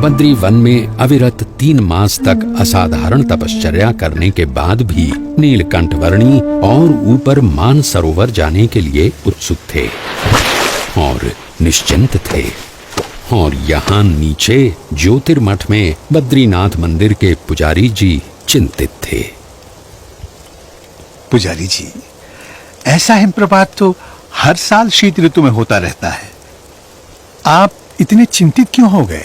Badri one में अविरत 3 मास तक असाधारण तपश्चर्या करने के बाद भी नीलकंठ वर्णी और ऊपर मानसरोवर जाने के लिए उत्सुक थे और निश्चिंत थे। और यहाँ नीचे ज्योतिर्मठ में बद्रीनाथ मंदिर के पुजारी जी चिंतित थे। पुजारी जी, ऐसा हिमप्रपात तो हर साल शीत ऋतु में होता रहता है, आप इतने चिंतित क्यों हो गए?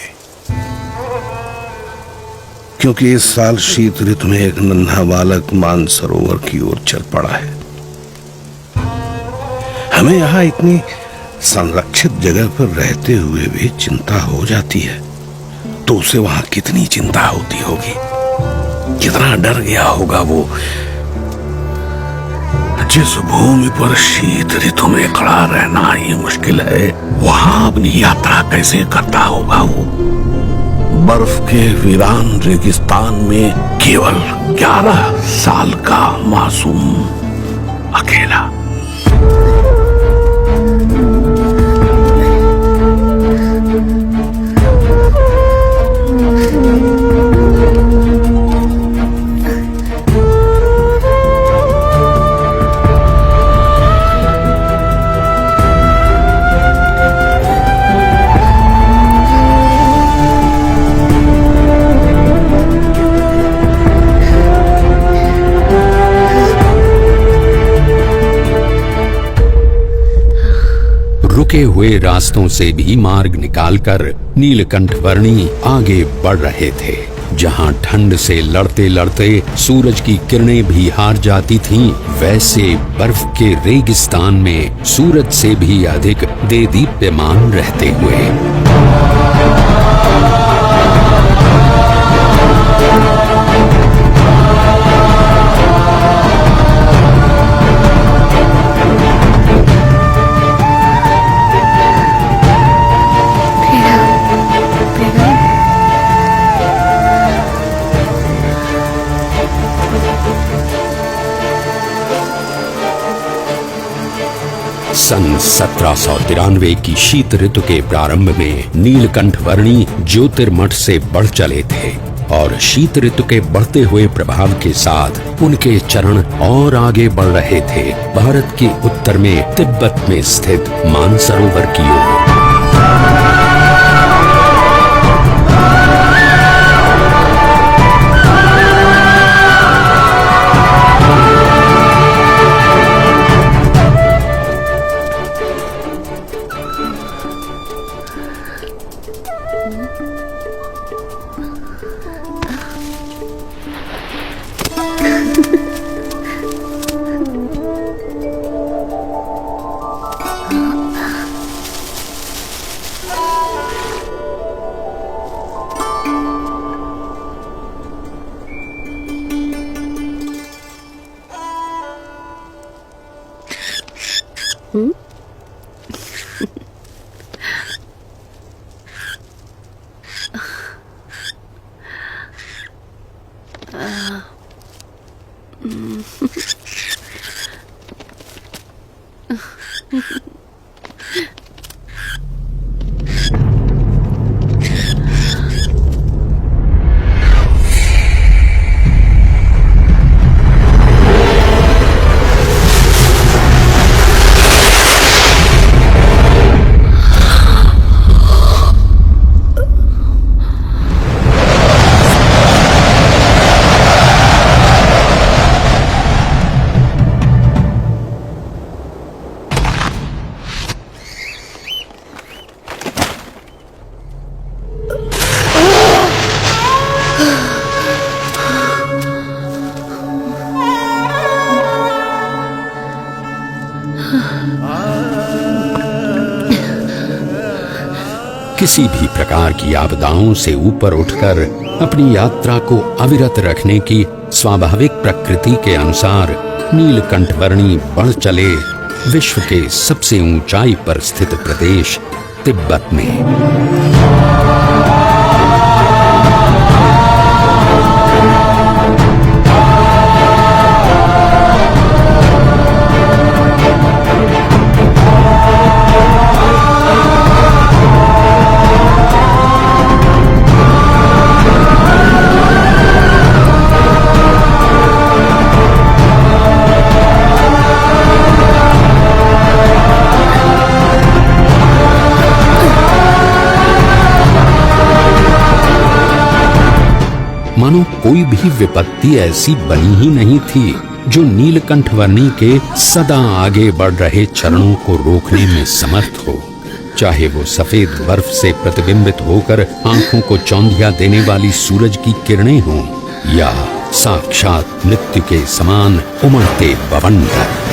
क्योंकि इस साल शीत ऋतु में एक नन्हा बालक मानसरोवर की ओर चल पड़ा है। हमें यहाँ इतनी संरक्षित जगह पर रहते हुए भी चिंता हो जाती है, तो उसे वहां कितनी चिंता होती होगी, कितना डर गया होगा वो। जिस भूमि पर शीत ऋतु में खड़ा रहना ही मुश्किल है, वहां अपनी यात्रा कैसे करता होगा वो। बर्फ के वीरान रेगिस्तान में केवल 11 साल का मासूम अकेला। रुके हुए रास्तों से भी मार्ग निकालकर नीलकंठ वर्णी आगे बढ़ रहे थे। जहां ठंड से लड़ते लड़ते सूरज की किरणें भी हार जाती थीं, वैसे बर्फ के रेगिस्तान में सूरज से भी अधिक देदीप्यमान रहते हुए। सन 1793 की शीत ऋतु के प्रारंभ में नीलकंठ वर्णी ज्योतिर्मठ से बढ़ चले थे और शीत ऋतु के बढ़ते हुए प्रभाव के साथ उनके चरण और आगे बढ़ रहे थे, भारत के उत्तर में तिब्बत में स्थित मानसरोवर की ओर। किसी भी प्रकार की आपदाओं से ऊपर उठकर अपनी यात्रा को अविरत रखने की स्वाभाविक प्रकृति के अनुसार नीलकंठ वर्णी बढ़ चले विश्व के सबसे ऊंचाई पर स्थित प्रदेश तिब्बत में। मानो कोई भी विपत्ति ऐसी बनी ही नहीं थी जो नीलकंठ वर्णी के सदा आगे बढ़ रहे चरणों को रोकने में समर्थ हो। चाहे वो सफेद बर्फ से प्रतिबिंबित होकर आंखों को चौंधिया देने वाली सूरज की किरणें हों, या साक्षात मृत्यु के समान उमड़ते बवंडर।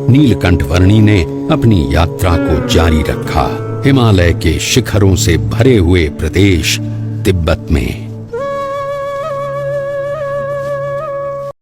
नीलकंठ वर्णी ने अपनी यात्रा को जारी रखा, हिमालय के शिखरों से भरे हुए प्रदेश तिब्बत में।